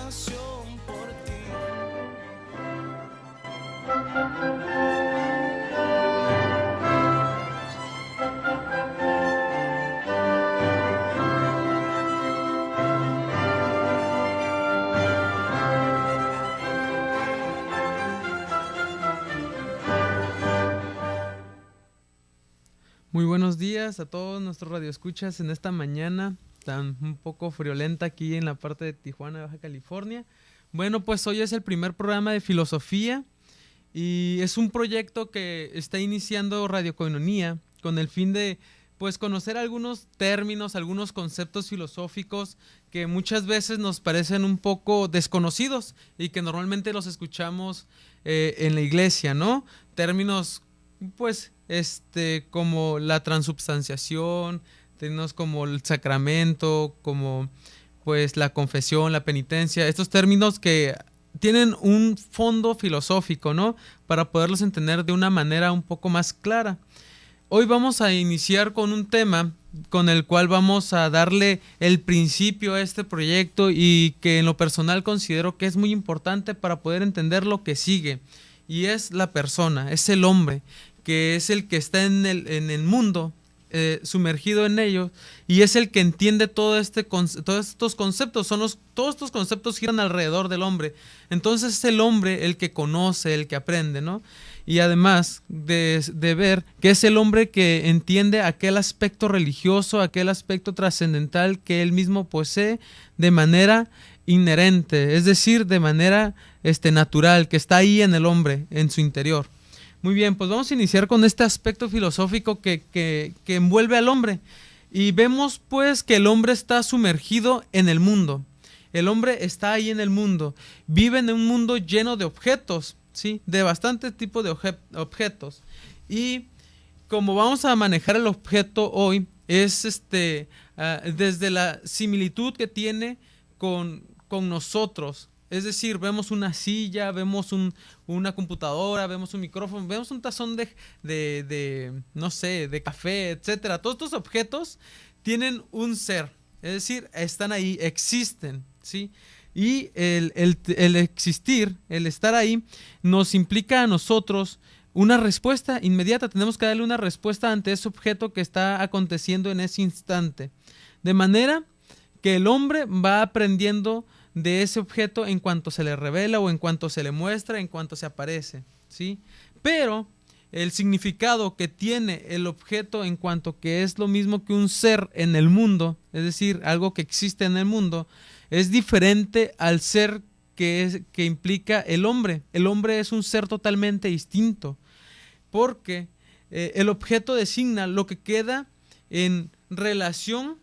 pasión por ti. Muy buenos días a todos nuestros radioescuchas en esta mañana tan un poco friolenta aquí en la parte de Tijuana, Baja California. Bueno, pues hoy es el primer programa de filosofía y es un proyecto que está iniciando Radio Koinonia con el fin de pues conocer algunos términos, algunos conceptos filosóficos que muchas veces nos parecen un poco desconocidos y que normalmente los escuchamos en la iglesia, ¿no? Términos pues como la transubstanciación, términos como el sacramento, como pues la confesión, la penitencia, estos términos que tienen un fondo filosófico, ¿no? Para poderlos entender de una manera un poco más clara. Hoy vamos a iniciar con un tema con el cual vamos a darle el principio a este proyecto y que en lo personal considero que es muy importante para poder entender lo que sigue. Y es la persona, es el hombre, que es el que está en el mundo, sumergido en ellos, y es el que entiende todos estos conceptos. Todos estos conceptos giran alrededor del hombre. Entonces es el hombre el que conoce, el que aprende, ¿no? Y además de ver que es el hombre que entiende aquel aspecto religioso, aquel aspecto trascendental que él mismo posee de manera inherente, es decir, de manera natural, que está ahí en el hombre, en su interior. Muy bien, pues vamos a iniciar con este aspecto filosófico que envuelve al hombre. Y vemos pues que el hombre está sumergido en el mundo. El hombre está ahí en el mundo. Vive en un mundo lleno de objetos, ¿sí? De bastante tipo de objetos. Y como vamos a manejar el objeto hoy, es desde la similitud que tiene con nosotros. Es decir, vemos una silla, vemos una computadora, vemos un micrófono, vemos un tazón no sé, de café, etcétera. Todos estos objetos tienen un ser, es decir, están ahí, existen, ¿sí? Y el existir, el estar ahí, nos implica a nosotros una respuesta inmediata. Tenemos que darle una respuesta ante ese objeto que está aconteciendo en ese instante. De manera que el hombre va aprendiendo de ese objeto en cuanto se le revela o en cuanto se le muestra, en cuanto se aparece, ¿sí? Pero el significado que tiene el objeto en cuanto que es lo mismo que un ser en el mundo, es decir, algo que existe en el mundo, es diferente al ser que implica el hombre. El hombre es un ser totalmente distinto, porque el objeto designa lo que queda en relación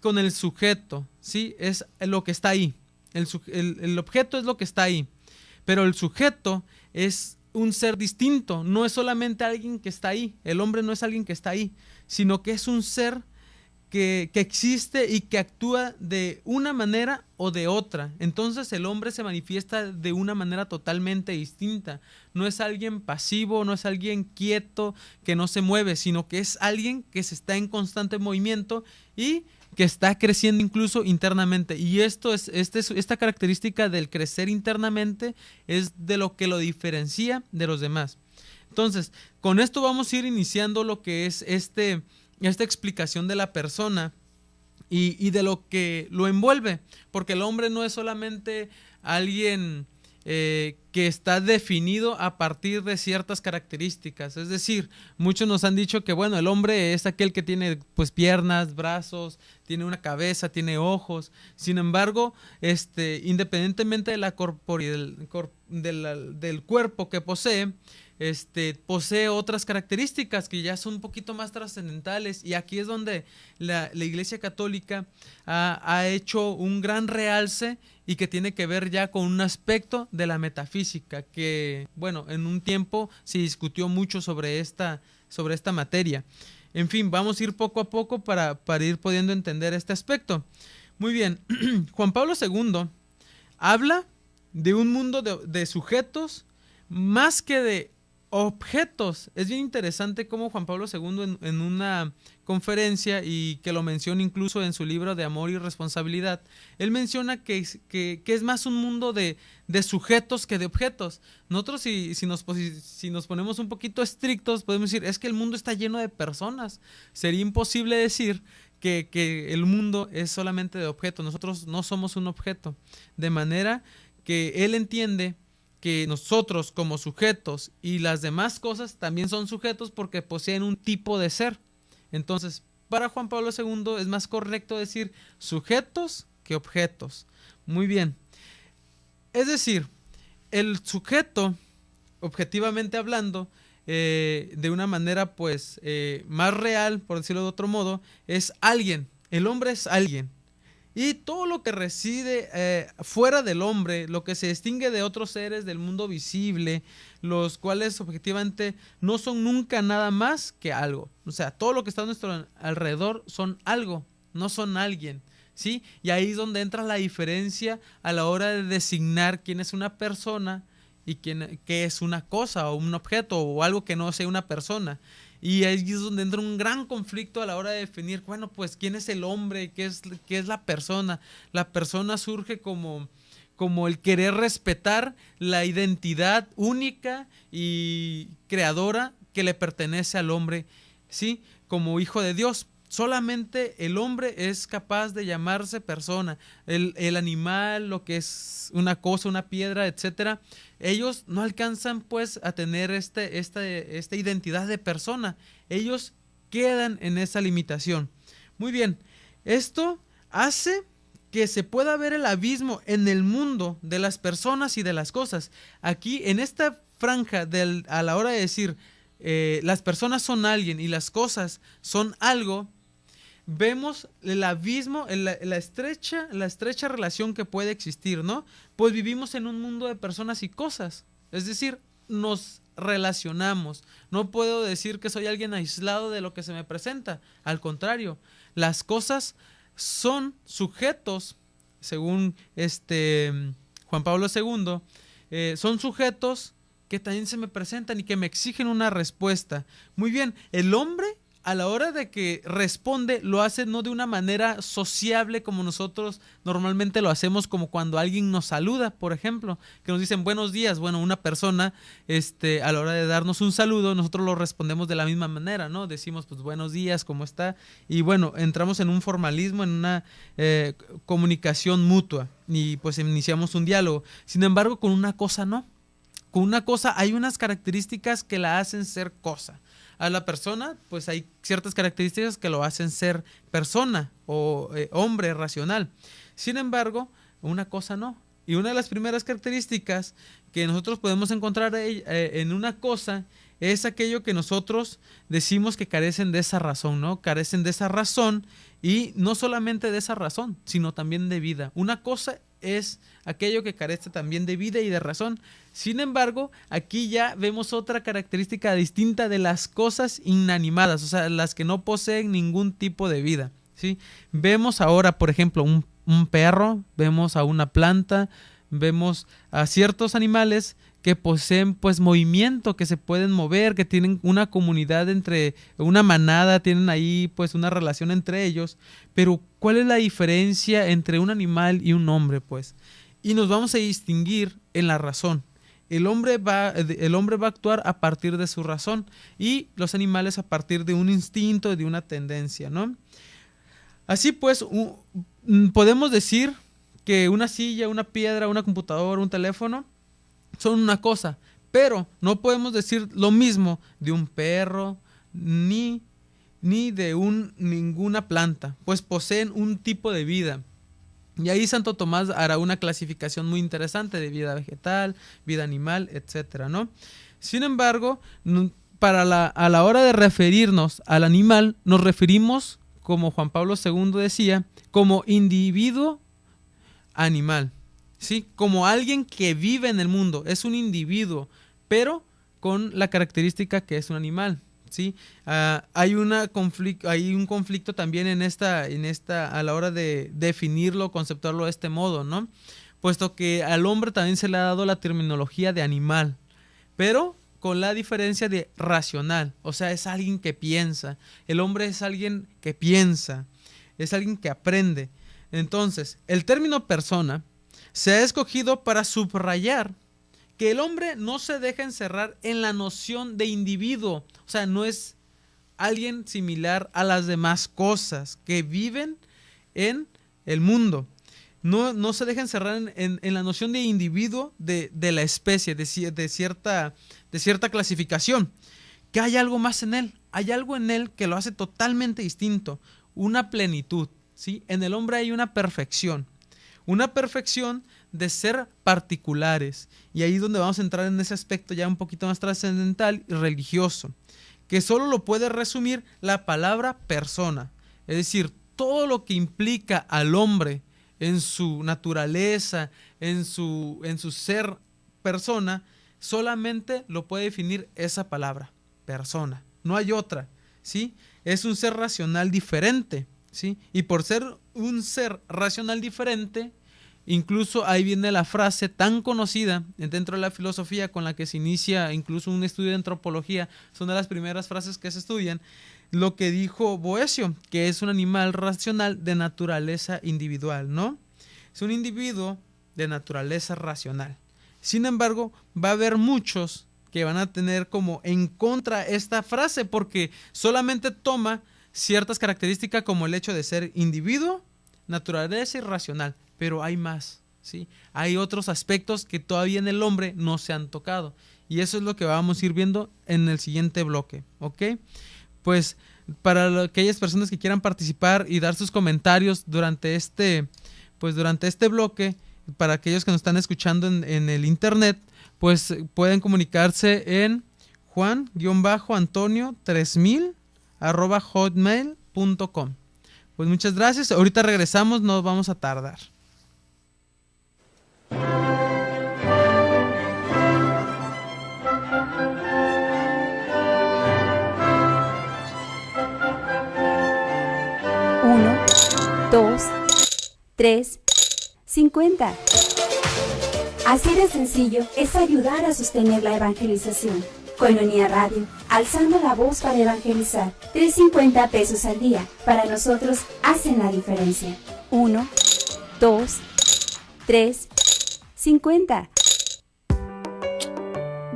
con el sujeto, ¿sí? Es lo que está ahí. El objeto es lo que está ahí, pero el sujeto es un ser distinto, no es solamente alguien que está ahí, el hombre no es alguien que está ahí, sino que es un ser que existe y que actúa de una manera o de otra. Entonces el hombre se manifiesta de una manera totalmente distinta, no es alguien pasivo, no es alguien quieto que no se mueve, sino que es alguien que se está en constante movimiento y que está creciendo incluso internamente. Y esta característica del crecer internamente es de lo que lo diferencia de los demás. Entonces, con esto vamos a ir iniciando lo que es esta explicación de la persona y de lo que lo envuelve, porque el hombre no es solamente alguien que está definido a partir de ciertas características. Es decir, muchos nos han dicho que bueno, el hombre es aquel que tiene pues piernas, brazos, tiene una cabeza, tiene ojos. Sin embargo, independientemente de la del cuerpo que posee, posee otras características que ya son un poquito más trascendentales, y aquí es donde la Iglesia Católica ha hecho un gran realce y que tiene que ver ya con un aspecto de la metafísica que, bueno, en un tiempo se discutió mucho sobre esta materia. En fin, vamos a ir poco a poco para ir pudiendo entender este aspecto. Muy bien, Juan Pablo II habla de un mundo de sujetos más que de objetos. Es bien interesante cómo Juan Pablo II en una conferencia, y que lo menciona incluso en su libro de Amor y Responsabilidad, él menciona que es más un mundo de sujetos que de objetos. Nosotros si nos ponemos un poquito estrictos, podemos decir, es que el mundo está lleno de personas. Sería imposible decir que el mundo es solamente de objetos. Nosotros no somos un objeto. De manera que él entiende que nosotros como sujetos y las demás cosas también son sujetos porque poseen un tipo de ser. Entonces, para Juan Pablo II es más correcto decir sujetos que objetos. Muy bien. Es decir, el sujeto, objetivamente hablando, de una manera pues más real, por decirlo de otro modo, es alguien. El hombre es alguien. Y todo lo que reside fuera del hombre, lo que se distingue de otros seres del mundo visible, los cuales objetivamente no son nunca nada más que algo. O sea, todo lo que está a nuestro alrededor son algo, no son alguien, ¿sí? Y ahí es donde entra la diferencia a la hora de designar quién es una persona y qué es una cosa o un objeto o algo que no sea una persona. Y ahí es donde entra un gran conflicto a la hora de definir, bueno, pues, ¿quién es el hombre? ¿Qué es la persona? La persona surge como el querer respetar la identidad única y creadora que le pertenece al hombre, ¿sí? Como hijo de Dios. Solamente el hombre es capaz de llamarse persona. El animal, lo que es una cosa, una piedra, etcétera, ellos no alcanzan pues a tener esta identidad de persona. Ellos quedan en esa limitación. Muy bien, esto hace que se pueda ver el abismo en el mundo de las personas y de las cosas. Aquí, en esta franja, a la hora de decir las personas son alguien y las cosas son algo, vemos el abismo, la estrecha relación que puede existir, ¿no? Pues vivimos en un mundo de personas y cosas, es decir, nos relacionamos. No puedo decir que soy alguien aislado de lo que se me presenta, al contrario, las cosas son sujetos, según Juan Pablo II, son sujetos que también se me presentan y que me exigen una respuesta. Muy bien, el hombre, a la hora de que responde, lo hace no de una manera sociable como nosotros normalmente lo hacemos, como cuando alguien nos saluda, por ejemplo, que nos dicen buenos días. Bueno, una persona, a la hora de darnos un saludo, nosotros lo respondemos de la misma manera, ¿no? Decimos, pues, buenos días, ¿cómo está? Y bueno, entramos en un formalismo, en una comunicación mutua, y pues iniciamos un diálogo. Sin embargo, con una cosa no. Con una cosa hay unas características que la hacen ser cosa. A la persona, pues hay ciertas características que lo hacen ser persona o hombre racional. Sin embargo, una cosa no. Y una de las primeras características que nosotros podemos encontrar en una cosa es aquello que nosotros decimos que carecen de esa razón, ¿no? Carecen de esa razón, y no solamente de esa razón, sino también de vida. Una cosa es aquello que carece también de vida y de razón. Sin embargo, aquí ya vemos otra característica distinta de las cosas inanimadas, o sea, las que no poseen ningún tipo de vida, ¿sí? Vemos ahora, por ejemplo, un perro, vemos a una planta, vemos a ciertos animales que poseen pues movimiento, que se pueden mover, que tienen una comunidad entre una manada, tienen ahí pues una relación entre ellos. Pero ¿cuál es la diferencia entre un animal y un hombre? Pues, y nos vamos a distinguir en la razón. El hombre va a actuar a partir de su razón, y los animales a partir de un instinto, de una tendencia, ¿no? Así pues, podemos decir que una silla, una piedra, una computadora, un teléfono son una cosa, pero no podemos decir lo mismo de un perro ni de ninguna planta, pues poseen un tipo de vida. Y ahí Santo Tomás hará una clasificación muy interesante de vida vegetal, vida animal, etcétera, ¿no? Sin embargo, a la hora de referirnos al animal, nos referimos, como Juan Pablo II decía, como individuo animal, ¿sí? Como alguien que vive en el mundo, es un individuo, pero con la característica que es un animal, ¿sí? Hay un conflicto también en esta a la hora de definirlo, conceptuarlo de este modo, ¿no? Puesto que al hombre también se le ha dado la terminología de animal, pero con la diferencia de racional, o sea, es alguien que piensa. El hombre es alguien que piensa, es alguien que aprende. Entonces, el término persona se ha escogido para subrayar que el hombre no se deja encerrar en la noción de individuo, o sea, no es alguien similar a las demás cosas que viven en el mundo. No se deja encerrar en la noción de individuo de la especie, de cierta clasificación, que hay algo más en él, hay algo en él que lo hace totalmente distinto, una plenitud, ¿sí? En el hombre hay una perfección de ser particulares, y ahí es donde vamos a entrar en ese aspecto ya un poquito más trascendental y religioso, que solo lo puede resumir la palabra persona, es decir, todo lo que implica al hombre en su naturaleza, en su ser persona, solamente lo puede definir esa palabra, persona, no hay otra, ¿sí? Es un ser racional diferente, ¿sí? Y por ser un ser racional diferente, incluso ahí viene la frase tan conocida dentro de la filosofía con la que se inicia incluso un estudio de antropología, son de las primeras frases que se estudian, lo que dijo Boecio, que es un animal racional de naturaleza individual, ¿no? Es un individuo de naturaleza racional. Sin embargo, va a haber muchos que van a tener como en contra esta frase porque solamente toma ciertas características como el hecho de ser individuo, naturaleza y racional, pero hay más, ¿sí? Hay otros aspectos que todavía en el hombre no se han tocado y eso es lo que vamos a ir viendo en el siguiente bloque, ¿ok? Pues para aquellas personas que quieran participar y dar sus comentarios durante este bloque, para aquellos que nos están escuchando en el internet, pues pueden comunicarse en juan-antonio3000@hotmail.com. Pues muchas gracias, ahorita regresamos, no vamos a tardar. Uno, 2, 3, 50. Así de sencillo es ayudar a sostener la evangelización. Koinonia Radio, alzando la voz para evangelizar. 3.50 pesos al día. Para nosotros hacen la diferencia. 1, 2, 3, 50.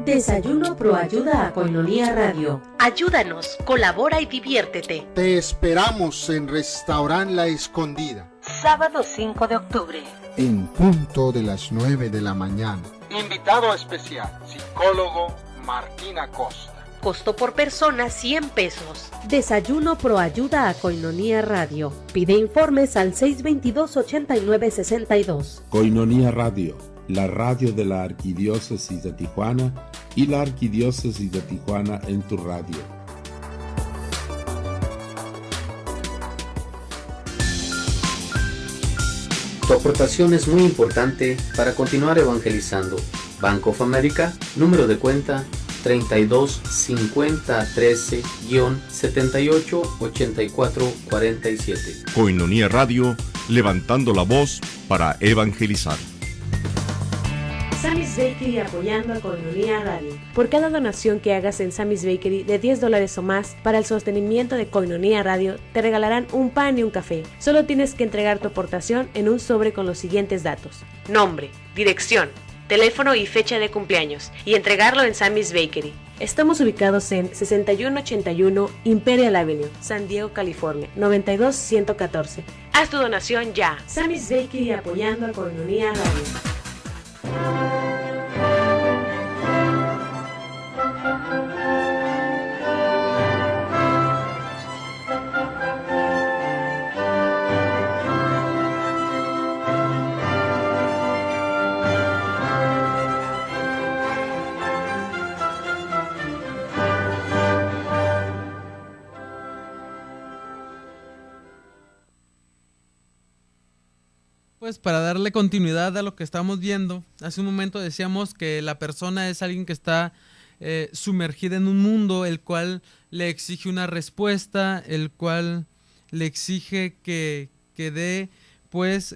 Desayuno Pro ayuda a Koinonia Radio. Ayúdanos, colabora y diviértete. Te esperamos en Restaurant La Escondida. Sábado 5 de octubre. En punto de las 9 de la mañana. Invitado especial, psicólogo Martín Acosta. Costo por persona 100 pesos. Desayuno Pro ayuda a Koinonia Radio. Pide informes al 622-8962. Koinonia Radio, la radio de la Arquidiócesis de Tijuana y la Arquidiócesis de Tijuana en tu radio. Tu aportación es muy importante para continuar evangelizando. Bank of America, número de cuenta 32 50 13-78 84 47. Koinonia Radio, levantando la voz para evangelizar. Sammy's Bakery apoyando a Koinonia Radio. Por cada donación que hagas en Sammy's Bakery de $10 o más para el sostenimiento de Koinonia Radio, te regalarán un pan y un café. Solo tienes que entregar tu aportación en un sobre con los siguientes datos: nombre, dirección, teléfono y fecha de cumpleaños, y entregarlo en Sammy's Bakery. Estamos ubicados en 6181 Imperial Avenue, San Diego, California, 92114. Haz tu donación ya. Sammy's Bakery apoyando a Koinonia Radio. Pues para darle continuidad a lo que estamos viendo, hace un momento decíamos que la persona es alguien que está sumergida en un mundo el cual le exige una respuesta, el cual le exige que dé, pues,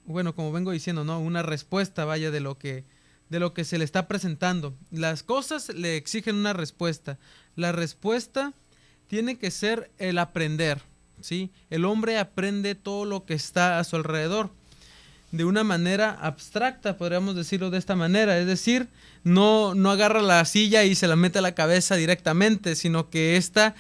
bueno, como vengo diciendo, ¿no? Una respuesta, vaya, de lo que lo que se le está presentando. Las cosas le exigen una respuesta. La respuesta tiene que ser el aprender, ¿sí? El hombre aprende todo lo que está a su alrededor de una manera abstracta, podríamos decirlo de esta manera, es decir, no agarra la silla y se la mete a la cabeza directamente, sino que ésta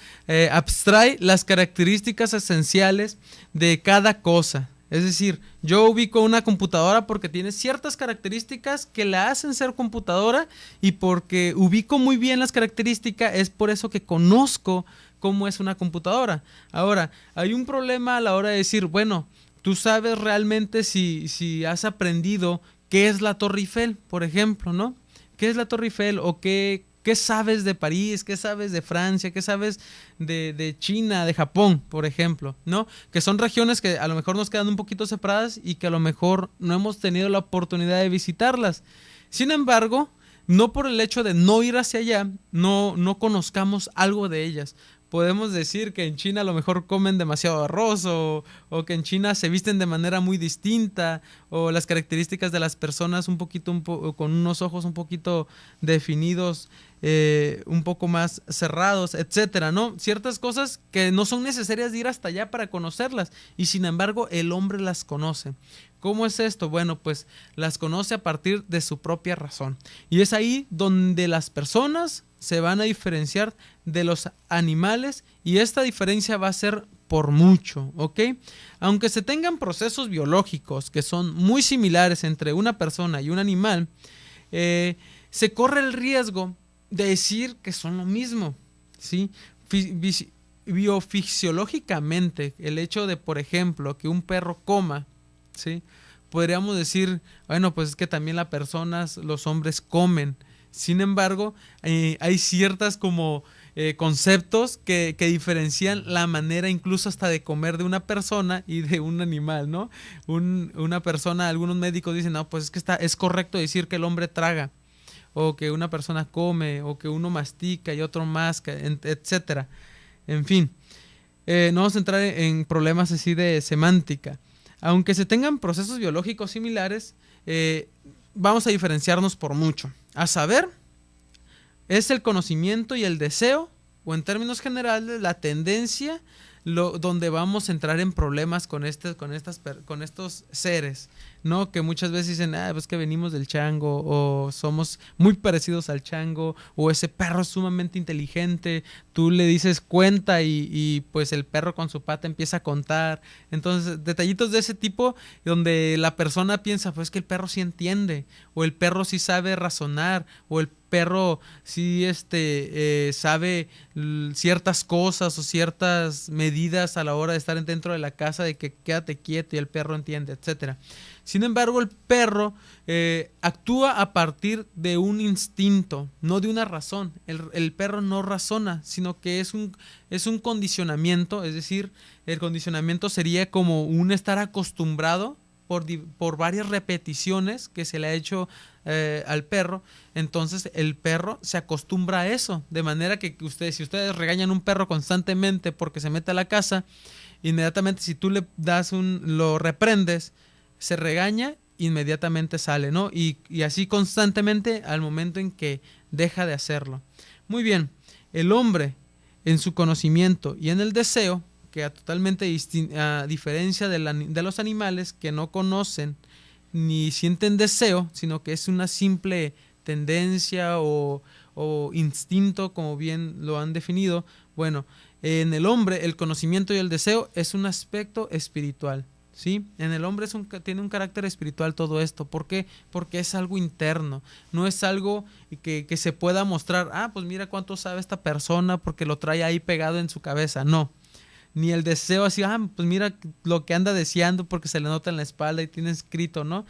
abstrae las características esenciales de cada cosa. Es decir, yo ubico una computadora porque tiene ciertas características que la hacen ser computadora, y porque ubico muy bien las características es por eso que conozco cómo es una computadora. Ahora, hay un problema a la hora de decir, bueno, tú sabes realmente si has aprendido qué es la Torre Eiffel, por ejemplo, ¿no? ¿Qué es la Torre Eiffel? O qué sabes de París, qué sabes de Francia, qué sabes de China, de Japón, por ejemplo, ¿no? Que son regiones que a lo mejor nos quedan un poquito separadas y que a lo mejor no hemos tenido la oportunidad de visitarlas. Sin embargo, no por el hecho de no ir hacia allá, no conozcamos algo de ellas. Podemos decir que en China a lo mejor comen demasiado arroz, o que en China se visten de manera muy distinta, o las características de las personas con unos ojos un poquito definidos, un poco más cerrados, etcétera, ¿no? Ciertas cosas que no son necesarias de ir hasta allá para conocerlas, y sin embargo el hombre las conoce. ¿Cómo es esto? Bueno, pues las conoce a partir de su propia razón, y es ahí donde las personas se van a diferenciar de los animales, y esta diferencia va a ser por mucho, ¿ok? Aunque se tengan procesos biológicos que son muy similares entre una persona y un animal, se corre el riesgo de decir que son lo mismo, ¿sí? Biofisiológicamente, el hecho de, por ejemplo, que un perro coma, ¿sí? Podríamos decir, bueno, pues es que también las personas, los hombres comen. Sin embargo, hay ciertas como conceptos que diferencian la manera incluso hasta de comer de una persona y de un animal, ¿no? Una persona, algunos médicos dicen, no, pues es que es correcto decir que el hombre traga, o que una persona come, o que uno mastica y otro masca, etcétera. En fin, no vamos a entrar en problemas así de semántica. Aunque se tengan procesos biológicos similares, vamos a diferenciarnos por mucho. A saber, es el conocimiento y el deseo, o en términos generales, la tendencia, donde vamos a entrar en problemas con estos seres, ¿no? Que muchas veces dicen, pues que venimos del chango, o somos muy parecidos al chango, o ese perro es sumamente inteligente, tú le dices cuenta y pues el perro con su pata empieza a contar. Entonces, detallitos de ese tipo donde la persona piensa, pues que el perro sí entiende, o el perro sí sabe razonar, o el perro sí sabe ciertas cosas o ciertas medidas a la hora de estar dentro de la casa, de que quédate quieto y el perro entiende, etcétera. Sin embargo, el perro actúa a partir de un instinto, no de una razón. El perro no razona, sino que es un condicionamiento, es decir, el condicionamiento sería como un estar acostumbrado por varias repeticiones que se le ha hecho al perro. Entonces el perro se acostumbra a eso, de manera que si ustedes regañan a un perro constantemente porque se mete a la casa, inmediatamente si tú lo reprendes, se regaña, inmediatamente sale, ¿no? Y así constantemente al momento en que deja de hacerlo. Muy bien, el hombre en su conocimiento y en el deseo, que a diferencia de los animales que no conocen ni sienten deseo, sino que es una simple tendencia o instinto, como bien lo han definido. Bueno, en el hombre el conocimiento y el deseo es un aspecto espiritual, ¿sí? En el hombre tiene un carácter espiritual todo esto. ¿Por qué? Porque es algo interno, no es algo que se pueda mostrar, pues mira cuánto sabe esta persona porque lo trae ahí pegado en su cabeza, no. Ni el deseo así, pues mira lo que anda deseando porque se le nota en la espalda y tiene escrito, ¿no?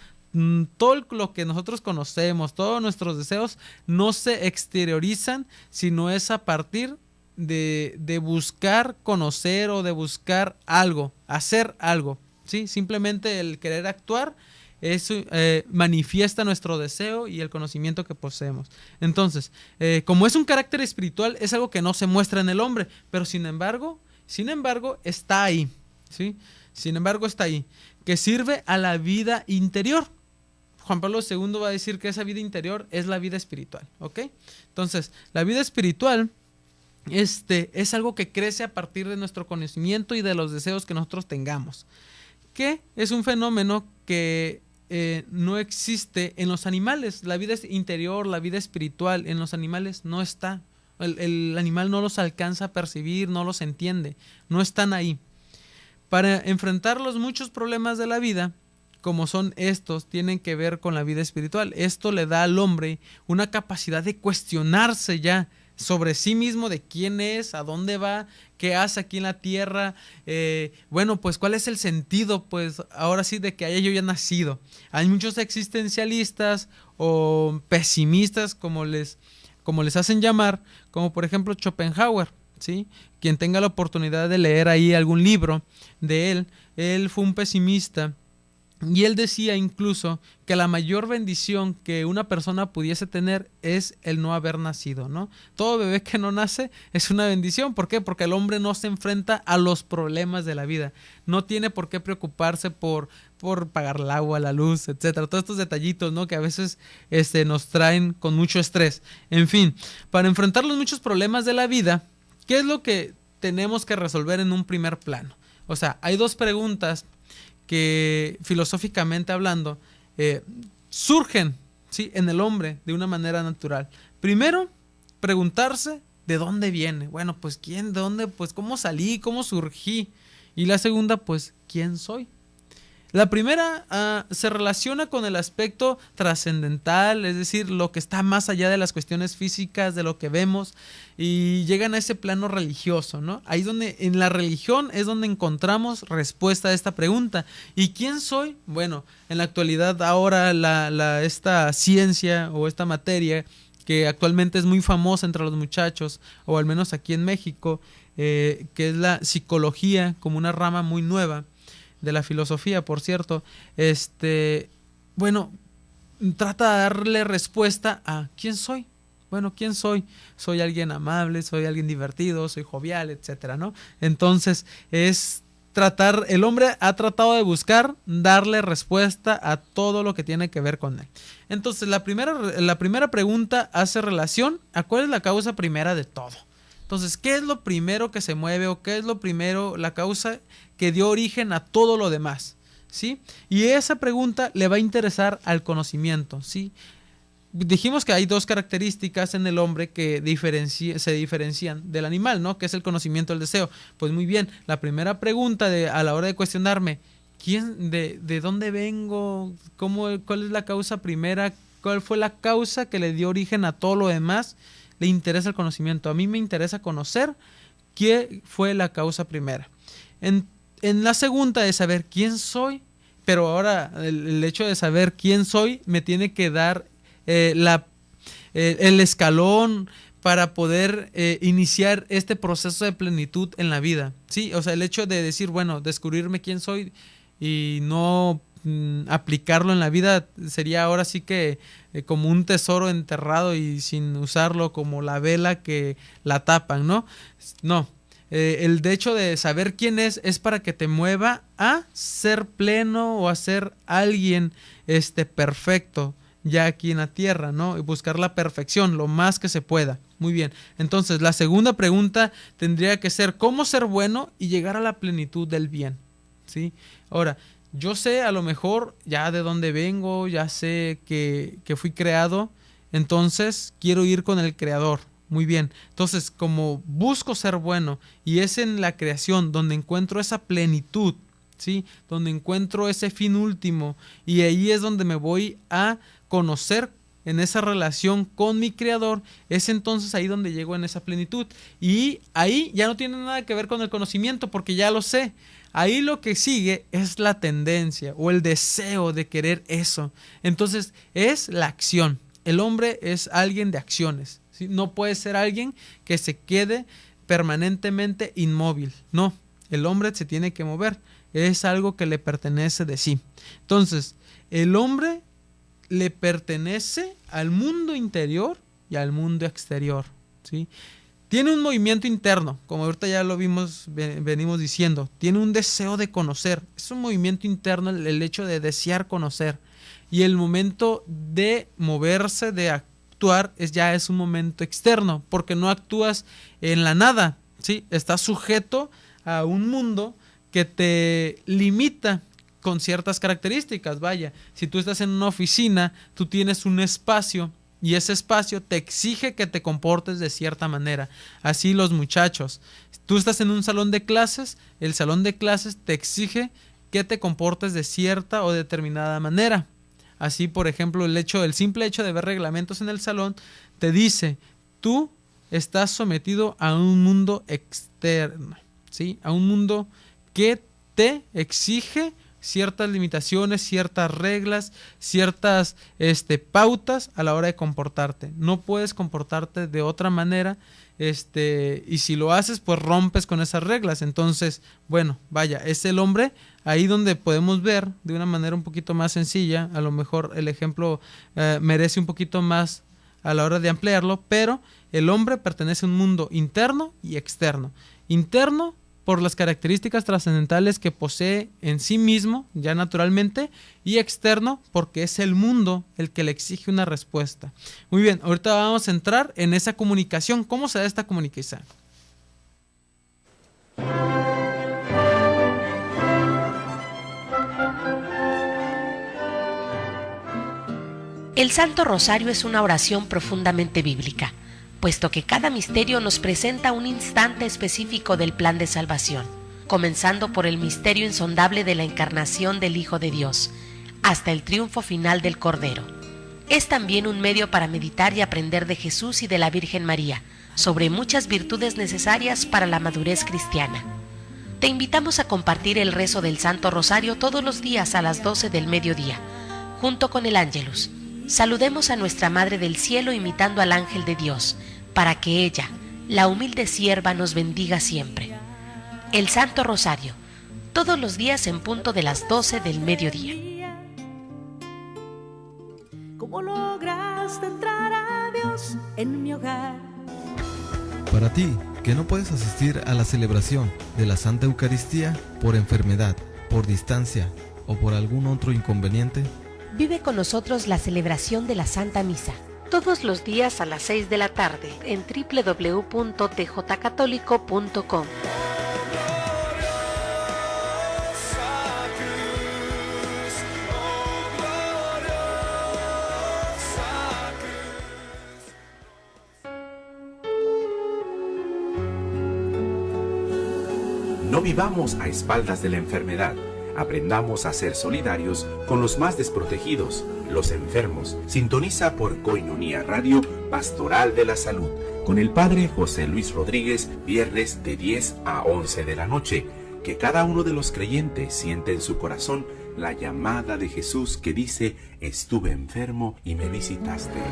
Todo lo que nosotros conocemos, todos nuestros deseos no se exteriorizan, sino es a partir de buscar conocer o de buscar algo, hacer algo, ¿sí? Simplemente el querer actuar, eso manifiesta nuestro deseo y el conocimiento que poseemos. Entonces, como es un carácter espiritual, es algo que no se muestra en el hombre, pero sin embargo está ahí, ¿sí? Sin embargo está ahí, que sirve a la vida interior. Juan Pablo II va a decir que esa vida interior es la vida espiritual, ¿ok? Entonces, la vida espiritual es algo que crece a partir de nuestro conocimiento y de los deseos que nosotros tengamos, que es un fenómeno que no existe en los animales. La vida interior, la vida espiritual en los animales no está. El animal no los alcanza a percibir, no los entiende, no están ahí. Para enfrentar los muchos problemas de la vida, como son estos, tienen que ver con la vida espiritual. Esto le da al hombre una capacidad de cuestionarse ya sobre sí mismo, de quién es, a dónde va, qué hace aquí en la tierra, bueno, pues cuál es el sentido, pues ahora sí, de que haya yo ya nacido. Hay muchos existencialistas o pesimistas, como les hacen llamar, como por ejemplo Schopenhauer, ¿sí? Quien tenga la oportunidad de leer ahí algún libro de él fue un pesimista. Y él decía incluso que la mayor bendición que una persona pudiese tener es el no haber nacido, ¿no? Todo bebé que no nace es una bendición. ¿Por qué? Porque el hombre no se enfrenta a los problemas de la vida. No tiene por qué preocuparse por pagar el agua, la luz, etcétera. Todos estos detallitos, ¿no? Que a veces nos traen con mucho estrés. En fin, para enfrentar los muchos problemas de la vida, ¿qué es lo que tenemos que resolver en un primer plano? O sea, hay dos preguntas que filosóficamente hablando surgen, ¿sí?, en el hombre de una manera natural. Primero, preguntarse de dónde viene. Bueno, pues quién, de dónde, pues cómo salí, cómo surgí. Y la segunda, pues quién soy. La primera se relaciona con el aspecto trascendental, es decir, lo que está más allá de las cuestiones físicas, de lo que vemos, y llegan a ese plano religioso, ¿no? Ahí donde en la religión es donde encontramos respuesta a esta pregunta. ¿Y quién soy? Bueno, en la actualidad ahora esta ciencia o esta materia que actualmente es muy famosa entre los muchachos, o al menos aquí en México, que es la psicología, como una rama muy nueva de la filosofía, por cierto, bueno, trata de darle respuesta a ¿quién soy? Bueno, ¿quién soy? Soy alguien amable, soy alguien divertido, soy jovial, etcétera, ¿no? Entonces, el hombre ha tratado de buscar darle respuesta a todo lo que tiene que ver con él. Entonces, la primera pregunta hace relación a cuál es la causa primera de todo. Entonces, ¿qué es lo primero que se mueve o qué es lo primero, la causa que dio origen a todo lo demás? ¿Sí? Y esa pregunta le va a interesar al conocimiento, ¿sí? Dijimos que hay dos características en el hombre que se diferencian del animal, ¿no? Que es el conocimiento, el deseo. Pues muy bien, la primera pregunta a la hora de cuestionarme, ¿de dónde vengo? ¿Cuál es la causa primera? ¿Cuál fue la causa que le dio origen a todo lo demás? Le interesa el conocimiento. A mí me interesa conocer qué fue la causa primera. En la segunda de saber quién soy, pero ahora el hecho de saber quién soy me tiene que dar el escalón para poder iniciar este proceso de plenitud en la vida, ¿sí? O sea, el hecho de decir, bueno, descubrirme quién soy y no aplicarlo en la vida sería ahora sí que como un tesoro enterrado y sin usarlo, como la vela que la tapan, ¿no? No, el hecho de saber quién es para que te mueva a ser pleno o a ser alguien perfecto ya aquí en la tierra, ¿no? Y buscar la perfección lo más que se pueda. Muy bien, entonces la segunda pregunta tendría que ser ¿cómo ser bueno y llegar a la plenitud del bien? ¿Sí? Ahora, yo sé a lo mejor ya de dónde vengo, ya sé que fui creado, entonces quiero ir con el creador. Muy bien, entonces como busco ser bueno y es en la creación donde encuentro esa plenitud, ¿sí? Donde encuentro ese fin último y ahí es donde me voy a conocer en esa relación con mi creador, es entonces ahí donde llego en esa plenitud y ahí ya no tiene nada que ver con el conocimiento porque ya lo sé. Ahí lo que sigue es la tendencia o el deseo de querer eso. Entonces es la acción. El hombre es alguien de acciones, ¿sí? No puede ser alguien que se quede permanentemente inmóvil. No, el hombre se tiene que mover. Es algo que le pertenece de sí. Entonces, el hombre le pertenece al mundo interior y al mundo exterior, ¿sí? Tiene un movimiento interno, como ahorita ya lo venimos diciendo. Tiene un deseo de conocer. Es un movimiento interno el hecho de desear conocer. y el momento de moverse, de actuar, ya es un momento externo, porque no actúas en la nada, ¿sí? Estás sujeto a un mundo que te limita con ciertas características. Vaya, si tú estás en una oficina, tú tienes un espacio y ese espacio te exige que te comportes de cierta manera. Así los muchachos. Tú estás en un salón de clases, el salón de clases te exige que te comportes de cierta o determinada manera. Así, por ejemplo, el simple hecho de ver reglamentos en el salón te dice, tú estás sometido a un mundo externo, ¿sí? A un mundo que te exige ciertas limitaciones, ciertas reglas, ciertas pautas a la hora de comportarte. No puedes comportarte de otra manera, y si lo haces, pues rompes con esas reglas. Entonces, bueno, vaya, es el hombre ahí donde podemos ver de una manera un poquito más sencilla. A lo mejor el ejemplo merece un poquito más a la hora de ampliarlo, pero el hombre pertenece a un mundo interno y externo. Interno por las características trascendentales que posee en sí mismo, ya naturalmente, y externo porque es el mundo el que le exige una respuesta. Muy bien, ahorita vamos a entrar en esa comunicación. ¿Cómo se da esta comunicación? El Santo Rosario es una oración profundamente bíblica, puesto que cada misterio nos presenta un instante específico del plan de salvación, comenzando por el misterio insondable de la encarnación del Hijo de Dios, hasta el triunfo final del Cordero. Es también un medio para meditar y aprender de Jesús y de la Virgen María, sobre muchas virtudes necesarias para la madurez cristiana. Te invitamos a compartir el rezo del Santo Rosario todos los días a las 12 del mediodía, junto con el Ángelus. Saludemos a nuestra Madre del Cielo imitando al ángel de Dios, para que ella, la humilde sierva, nos bendiga siempre. El Santo Rosario, todos los días en punto de las 12 del mediodía. ¿Cómo lograste entrar a Dios en mi hogar? Para ti, que no puedes asistir a la celebración de la Santa Eucaristía por enfermedad, por distancia o por algún otro inconveniente, vive con nosotros la celebración de la Santa Misa, todos los días a las 6 de la tarde en www.tjcatólico.com. No vivamos a espaldas de la enfermedad. Aprendamos a ser solidarios con los más desprotegidos, los enfermos. Sintoniza por Koinonia Radio, Pastoral de la Salud, con el Padre José Luis Rodríguez, viernes de 10 a 11 de la noche. Que cada uno de los creyentes siente en su corazón la llamada de Jesús que dice: estuve enfermo y me visitaste.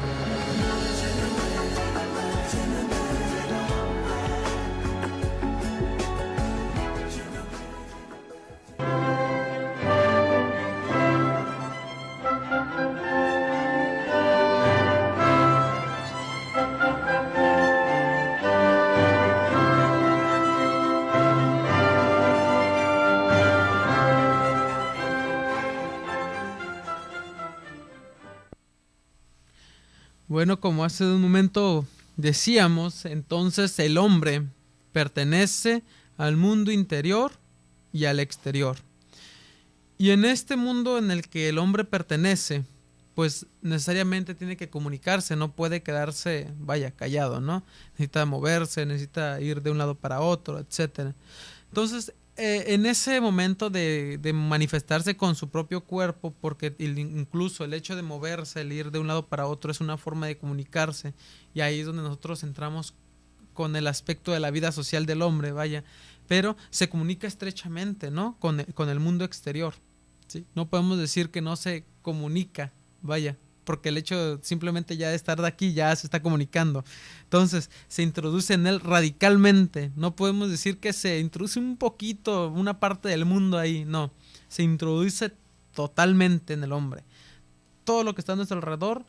Bueno, como hace un momento decíamos, entonces el hombre pertenece al mundo interior y al exterior. Y en este mundo en el que el hombre pertenece, pues necesariamente tiene que comunicarse, no puede quedarse, callado, ¿no? Necesita moverse, necesita ir de un lado para otro, etcétera. Entonces, en ese momento de manifestarse con su propio cuerpo, porque incluso el hecho de moverse, el ir de un lado para otro es una forma de comunicarse, y ahí es donde nosotros entramos con el aspecto de la vida social del hombre, pero se comunica estrechamente, ¿no? Con el mundo exterior, ¿sí? No podemos decir que no se comunica, porque el hecho simplemente ya de estar de aquí ya se está comunicando. Entonces se introduce en él radicalmente. No podemos decir que se introduce un poquito, una parte del mundo ahí, no, se introduce totalmente en el hombre. Todo lo que está a nuestro alrededor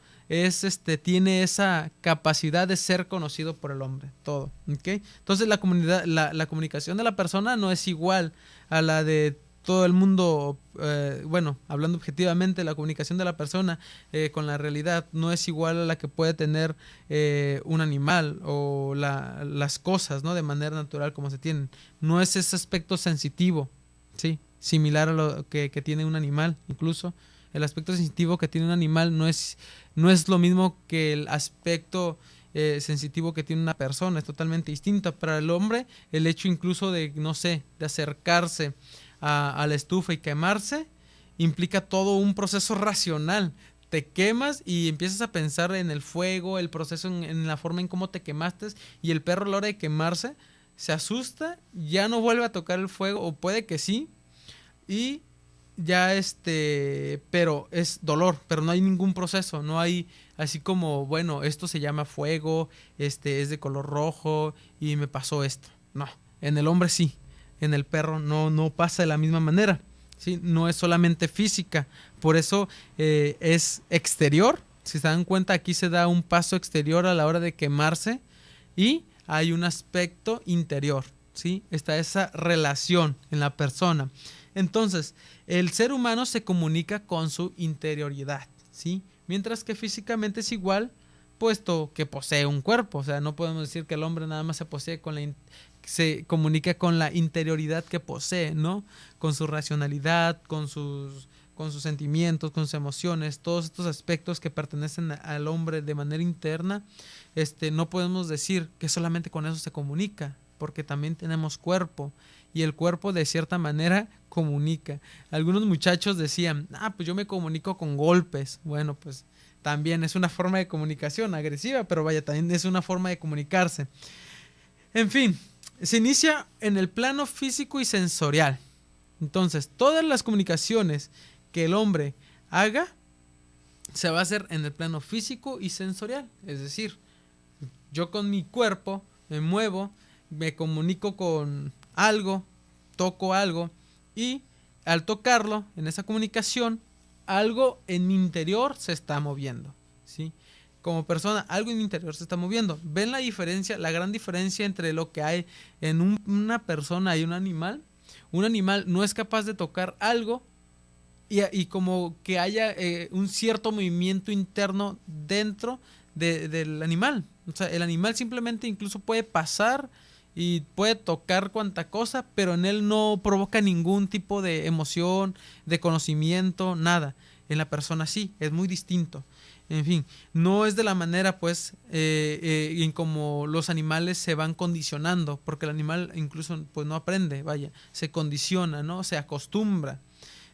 tiene esa capacidad de ser conocido por el hombre, todo, ¿okay? Entonces la comunicación de la persona no es igual a la de todo el mundo, bueno, hablando objetivamente, la comunicación de la persona con la realidad no es igual a la que puede tener un animal o las cosas, ¿no? De manera natural como se tienen. No es ese aspecto sensitivo, ¿sí? Similar a lo que tiene un animal. Incluso el aspecto sensitivo que tiene un animal no es lo mismo que el aspecto sensitivo que tiene una persona, es totalmente distinto. Para el hombre, el hecho incluso de, no sé, de acercarse a la estufa y quemarse, implica todo un proceso racional. Te quemas y empiezas a pensar en el fuego, el proceso, en la forma en cómo te quemaste, y el perro a la hora de quemarse se asusta, ya no vuelve a tocar el fuego, o puede que sí, y ya pero es dolor, pero no hay ningún proceso, no hay así como, bueno, esto se llama fuego, es de color rojo y me pasó esto. No, en el hombre sí, en el perro no pasa de la misma manera, ¿sí? No es solamente física, por eso es exterior. Si se dan cuenta, aquí se da un paso exterior a la hora de quemarse y hay un aspecto interior, ¿sí? Está esa relación en la persona. Entonces, el ser humano se comunica con su interioridad, ¿sí? Mientras que físicamente es igual, puesto que posee un cuerpo. O sea, no podemos decir que el hombre nada más se comunica con la interioridad que posee, ¿no? Con su racionalidad, con sus sentimientos, con sus emociones, todos estos aspectos que pertenecen al hombre de manera interna. No podemos decir que solamente con eso se comunica, porque también tenemos cuerpo. Y el cuerpo de cierta manera comunica. Algunos muchachos decían, pues yo me comunico con golpes. Bueno, pues también es una forma de comunicación agresiva, pero vaya, también es una forma de comunicarse. En fin, se inicia en el plano físico y sensorial. Entonces, todas las comunicaciones que el hombre haga se va a hacer en el plano físico y sensorial. Es decir, yo con mi cuerpo me muevo, me comunico con algo, toco algo, y al tocarlo, en esa comunicación, algo en mi interior se está moviendo, ¿sí? Como persona, algo en mi interior se está moviendo. ¿Ven la diferencia, la gran diferencia entre lo que hay en una persona y un animal? Un animal no es capaz de tocar algo y como que haya un cierto movimiento interno dentro del animal. O sea, el animal simplemente incluso puede pasar y puede tocar cuanta cosa, pero en él no provoca ningún tipo de emoción, de conocimiento, nada. En la persona sí, es muy distinto. En fin, no es de la manera pues en como los animales se van condicionando, porque el animal incluso pues no aprende, vaya, se condiciona, ¿no? Se acostumbra.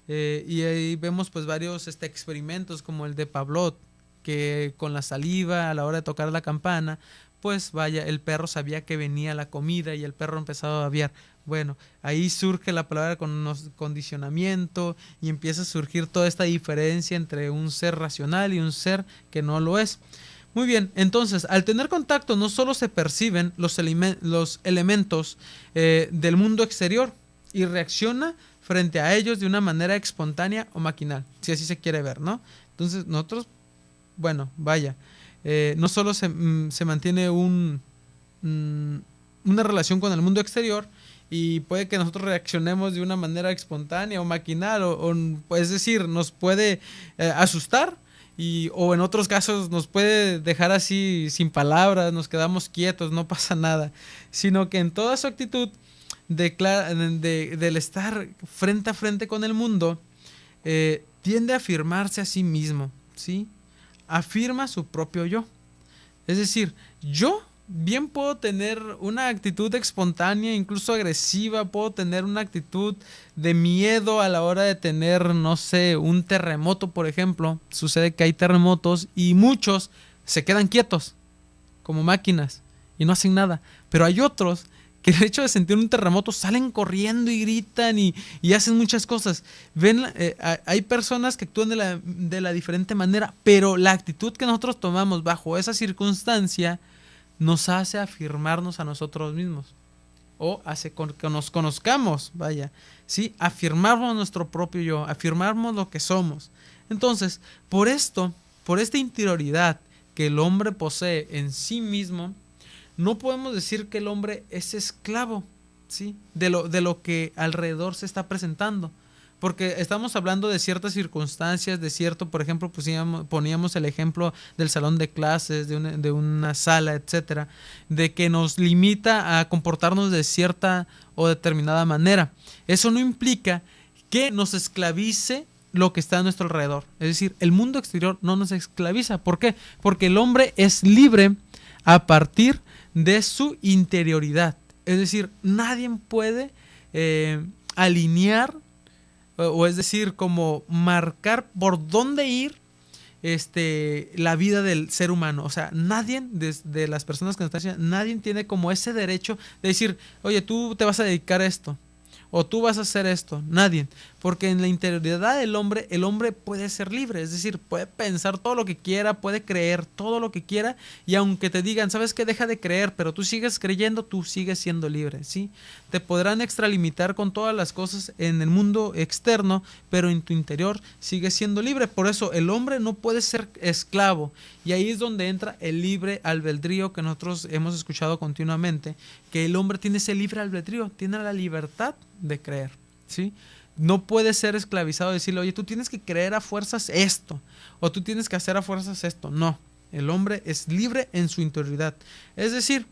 Y ahí vemos pues varios experimentos como el de Pavlov, que con la saliva a la hora de tocar la campana, pues vaya, el perro sabía que venía la comida y el perro empezaba a babear. Bueno, ahí surge la palabra condicionamiento y empieza a surgir toda esta diferencia entre un ser racional y un ser que no lo es. Muy bien, entonces, al tener contacto no solo se perciben los elementos del mundo exterior y reacciona frente a ellos de una manera espontánea o maquinal, si así se quiere ver, ¿no? Entonces, nosotros, bueno, vaya, no solo se mantiene una relación con el mundo exterior y puede que nosotros reaccionemos de una manera espontánea o maquinal, es decir, nos puede asustar o en otros casos nos puede dejar así sin palabras, nos quedamos quietos, no pasa nada, sino que en toda su actitud del estar frente a frente con el mundo, tiende a afirmarse a sí mismo, ¿sí? Afirma su propio yo. Es decir, yo bien puedo tener una actitud espontánea, incluso agresiva, puedo tener una actitud de miedo a la hora de tener, no sé, un terremoto, por ejemplo. Sucede que hay terremotos y muchos se quedan quietos, como máquinas, y no hacen nada. Pero hay otros que el hecho de sentir un terremoto salen corriendo y gritan y hacen muchas cosas. Ven, hay personas que actúan de la diferente manera, pero la actitud que nosotros tomamos bajo esa circunstancia nos hace afirmarnos a nosotros mismos o hace que nos conozcamos, vaya, ¿sí? Afirmarnos nuestro propio yo, afirmarnos lo que somos. Entonces, por esta interioridad que el hombre posee en sí mismo, no podemos decir que el hombre es esclavo, ¿sí? de lo que alrededor se está presentando. porque estamos hablando de ciertas circunstancias, de cierto, por ejemplo, poníamos el ejemplo del salón de clases, de una sala, etcétera, de que nos limita a comportarnos de cierta o determinada manera. Eso no implica que nos esclavice lo que está a nuestro alrededor. Es decir, el mundo exterior no nos esclaviza. ¿Por qué? Porque el hombre es libre a partir de su interioridad. Es decir, nadie puede alinear, o es decir, como marcar por dónde ir la vida del ser humano. O sea, nadie de las personas que nos están diciendo, nadie tiene como ese derecho de decir, oye, tú te vas a dedicar a esto, o tú vas a hacer esto. Nadie. Porque en la interioridad del hombre, el hombre puede ser libre. Es decir, puede pensar todo lo que quiera, puede creer todo lo que quiera. Y aunque te digan, ¿sabes qué? Deja de creer, pero tú sigues creyendo, tú sigues siendo libre, ¿sí? Te podrán extralimitar con todas las cosas en el mundo externo, pero en tu interior sigues siendo libre. Por eso el hombre no puede ser esclavo. Y ahí es donde entra el libre albedrío que nosotros hemos escuchado continuamente, que el hombre tiene ese libre albedrío, tiene la libertad de creer, ¿sí? No puede ser esclavizado, decirle, oye, tú tienes que creer a fuerzas esto, o tú tienes que hacer a fuerzas esto. No, el hombre es libre en su interioridad. Es decir,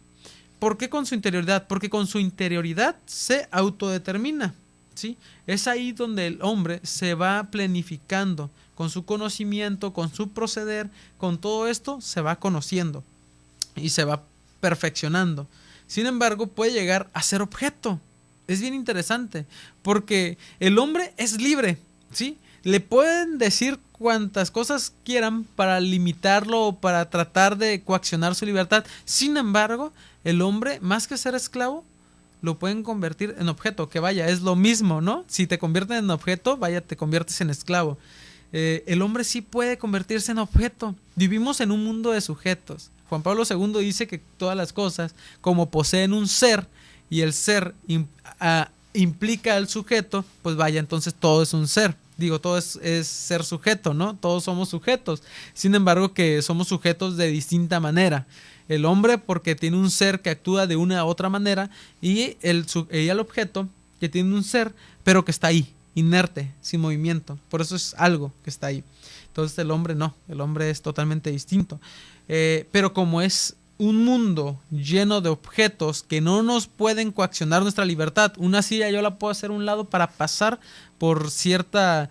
¿por qué con su interioridad? Porque con su interioridad se autodetermina, ¿sí? Es ahí donde el hombre se va planificando, con su conocimiento, con su proceder, con todo esto se va conociendo y se va perfeccionando. Sin embargo, puede llegar a ser objeto. Es bien interesante, porque el hombre es libre, ¿sí? Le pueden decir cuantas cosas quieran para limitarlo o para tratar de coaccionar su libertad. Sin embargo, el hombre, más que ser esclavo, lo pueden convertir en objeto, que vaya, es lo mismo, ¿no? Si te convierten en objeto, vaya, te conviertes en esclavo. El hombre sí puede convertirse en objeto. Vivimos en un mundo de sujetos. Juan Pablo II dice que todas las cosas, como poseen un ser, y el ser implica al sujeto, pues vaya, entonces todo es un ser. Digo, todo es ser sujeto, ¿no? Todos somos sujetos. Sin embargo, que somos sujetos de distinta manera. El hombre porque tiene un ser que actúa de una u otra manera, y el objeto que tiene un ser, pero que está ahí, inerte, sin movimiento. Por eso es algo que está ahí. Entonces el hombre no, el hombre es totalmente distinto. Pero como es un mundo lleno de objetos que no nos pueden coaccionar nuestra libertad. Una silla yo la puedo hacer a un lado para pasar por cierta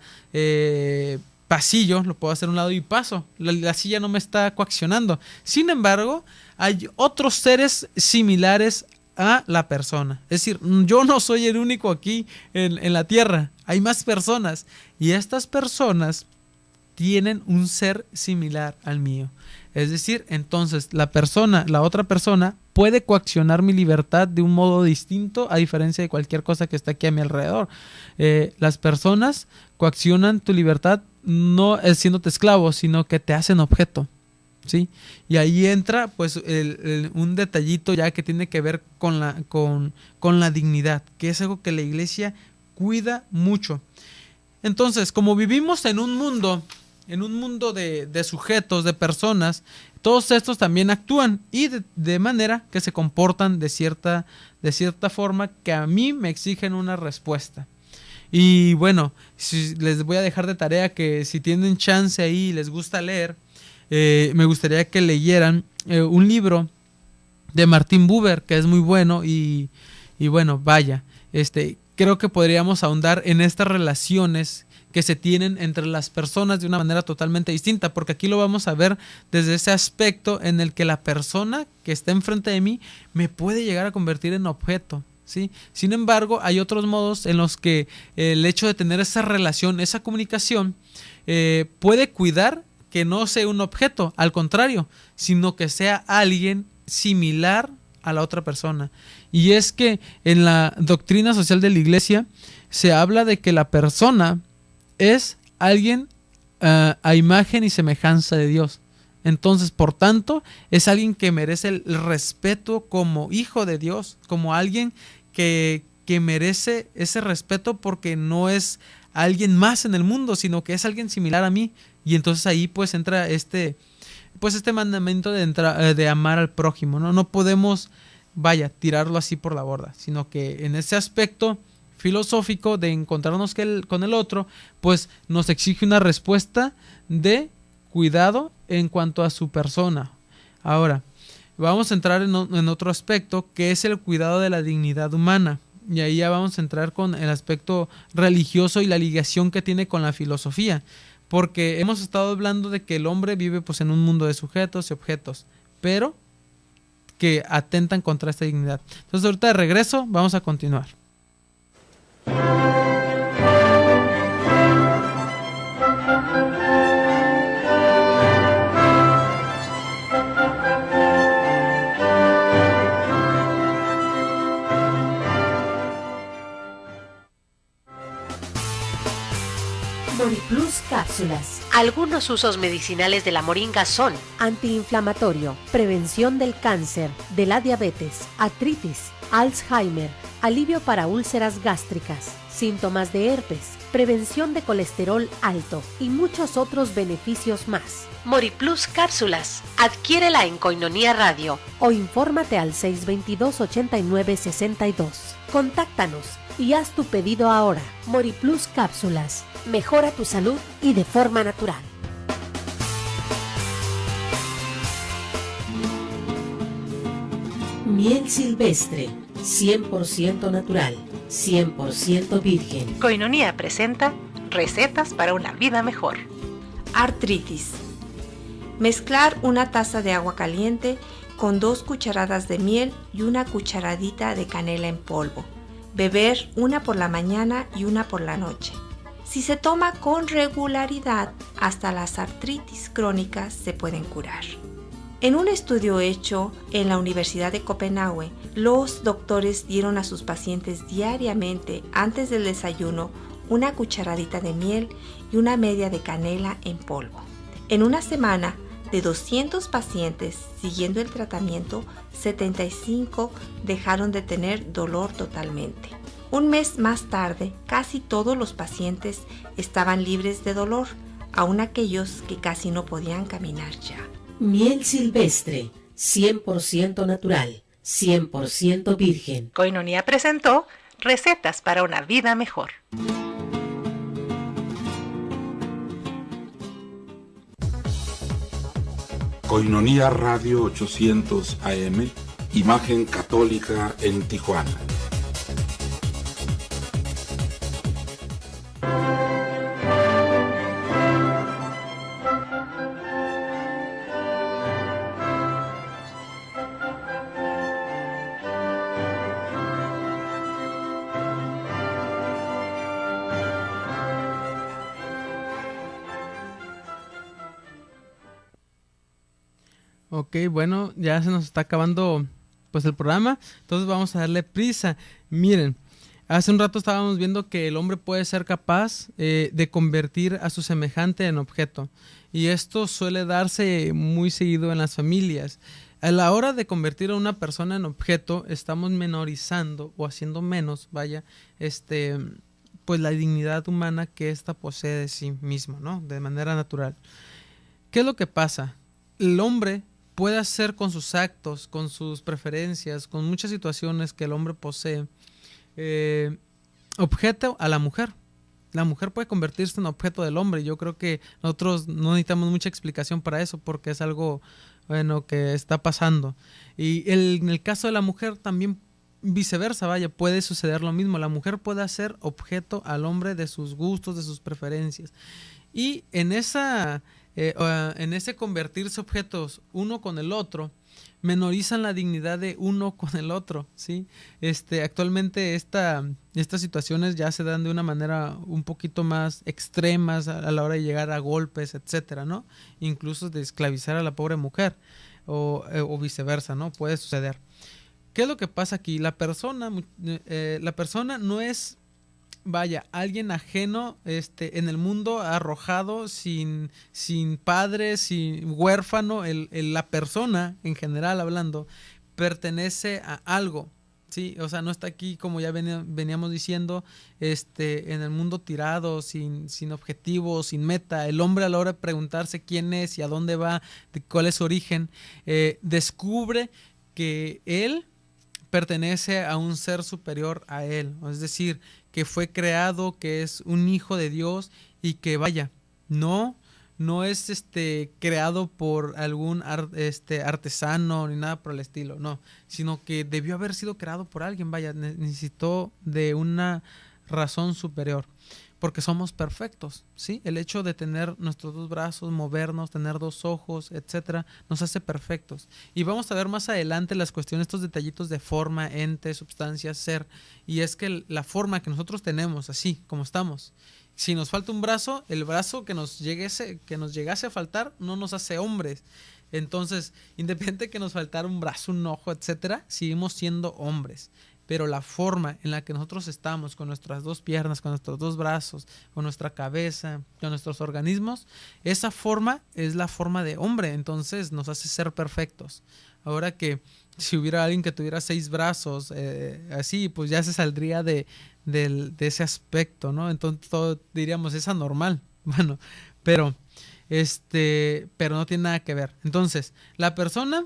pasillo, lo puedo hacer a un lado y paso. La silla no me está coaccionando. Sin embargo, hay otros seres similares a la persona. Es decir, yo no soy el único aquí en la tierra. Hay más personas. Y estas personas tienen un ser similar al mío. Es decir, entonces la otra persona puede coaccionar mi libertad de un modo distinto a diferencia de cualquier cosa que esté aquí a mi alrededor. Las personas coaccionan tu libertad no siéndote esclavo, sino que te hacen objeto, ¿sí? Y ahí entra pues un detallito ya que tiene que ver con la dignidad, que es algo que la iglesia cuida mucho. Entonces, como vivimos en un mundo de sujetos, de personas, todos estos también actúan y de manera que se comportan de cierta forma que a mí me exigen una respuesta. Y bueno, les voy a dejar de tarea que si tienen chance ahí y les gusta leer, me gustaría que leyeran un libro de Martin Buber, que es muy bueno y bueno, vaya, creo que podríamos ahondar en estas relaciones que se tienen entre las personas de una manera totalmente distinta, porque aquí lo vamos a ver desde ese aspecto en el que la persona que está enfrente de mí me puede llegar a convertir en objeto, ¿sí? Sin embargo, hay otros modos en los que el hecho de tener esa relación, esa comunicación, puede cuidar que no sea un objeto, al contrario, sino que sea alguien similar a la otra persona. Y es que en la doctrina social de la iglesia se habla de que la persona es alguien a imagen y semejanza de Dios. Entonces, por tanto, es alguien que merece el respeto como hijo de Dios, como alguien que merece ese respeto porque no es alguien más en el mundo, sino que es alguien similar a mí. Y entonces ahí pues entra este mandamiento de amar al prójimo, ¿no? No podemos, tirarlo así por la borda, sino que en ese aspecto filosófico de encontrarnos con el otro, pues nos exige una respuesta de cuidado en cuanto a su persona. Ahora, vamos a entrar en otro aspecto, que es el cuidado de la dignidad humana. Y ahí ya vamos a entrar con el aspecto religioso y la ligación que tiene con la filosofía. Porque hemos estado hablando de que el hombre vive pues en un mundo de sujetos y objetos, pero que atentan contra esta dignidad. Entonces ahorita de regreso vamos a continuar. Moriplus Cápsulas. Algunos usos medicinales de la moringa son antiinflamatorio, prevención del cáncer, de la diabetes, artritis, Alzheimer, alivio para úlceras gástricas, síntomas de herpes, prevención de colesterol alto y muchos otros beneficios más. Moriplus Cápsulas. Adquiérela en Koinonia Radio o infórmate al 622-8962. Contáctanos y haz tu pedido ahora. Moriplus Cápsulas. Mejora tu salud y de forma natural. Miel silvestre, 100% natural, 100% virgen. Koinonia presenta recetas para una vida mejor. Artritis. Mezclar una taza de agua caliente con 2 cucharadas de miel y una cucharadita de canela en polvo. Beber una por la mañana y una por la noche. Si se toma con regularidad, hasta las artritis crónicas se pueden curar. En un estudio hecho en la Universidad de Copenhague, los doctores dieron a sus pacientes diariamente, antes del desayuno, una cucharadita de miel y una media de canela en polvo. En una semana, de 200 pacientes siguiendo el tratamiento, 75 dejaron de tener dolor totalmente. Un mes más tarde, casi todos los pacientes estaban libres de dolor, aun aquellos que casi no podían caminar ya. Miel silvestre, 100% natural, 100% virgen. Koinonia presentó recetas para una vida mejor. Koinonia Radio 800 AM, Imagen Católica en Tijuana. Ok, bueno, ya se nos está acabando pues el programa, entonces vamos a darle prisa. Miren, hace un rato estábamos viendo que el hombre puede ser capaz de convertir a su semejante en objeto, y esto suele darse muy seguido en las familias. A la hora de convertir a una persona en objeto, estamos menorizando o haciendo menos, pues la dignidad humana que ésta posee de sí mismo, ¿no? De manera natural. ¿Qué es lo que pasa? El hombre puede hacer con sus actos, con sus preferencias, con muchas situaciones que el hombre posee, objeto a la mujer. La mujer puede convertirse en objeto del hombre. Yo creo que nosotros no necesitamos mucha explicación para eso, porque es algo que está pasando. Y en el caso de la mujer también viceversa, puede suceder lo mismo. La mujer puede hacer objeto al hombre de sus gustos, de sus preferencias. Y en ese convertirse objetos uno con el otro, menorizan la dignidad de uno con el otro, ¿sí? Actualmente estas situaciones ya se dan de una manera un poquito más extremas a la hora de llegar a golpes, etcétera, ¿no? Incluso de esclavizar a la pobre mujer o viceversa, ¿no? Puede suceder. ¿Qué es lo que pasa aquí? La persona no es alguien ajeno en el mundo, arrojado, sin padre, sin huérfano. La persona, en general hablando, pertenece a algo, ¿sí? O sea, no está aquí, como ya veníamos diciendo, en el mundo tirado, sin objetivo, sin meta. El hombre, a la hora de preguntarse quién es y a dónde va, de cuál es su origen, descubre que él pertenece a un ser superior a él, es decir, que fue creado, que es un hijo de Dios y que vaya, no es creado por algún artesano ni nada por el estilo, no, sino que debió haber sido creado por alguien, vaya, necesitó de una razón superior, porque somos perfectos, ¿sí? El hecho de tener nuestros 2 brazos, movernos, tener 2 ojos, etcétera, nos hace perfectos. Y vamos a ver más adelante las cuestiones, estos detallitos de forma, ente, sustancia, ser, y es que la forma que nosotros tenemos, así como estamos, si nos falta un brazo, el brazo que nos llegase a faltar no nos hace hombres. Entonces, independiente que nos faltara un brazo, un ojo, etcétera, seguimos siendo hombres. Pero la forma en la que nosotros estamos, con nuestras 2 piernas, con nuestros 2 brazos, con nuestra cabeza, con nuestros organismos, esa forma es la forma de hombre, entonces nos hace ser perfectos. Ahora que si hubiera alguien que tuviera 6 brazos, así, pues ya se saldría de ese aspecto, ¿no? Entonces todo diríamos, es anormal. Bueno, pero no tiene nada que ver. Entonces, la persona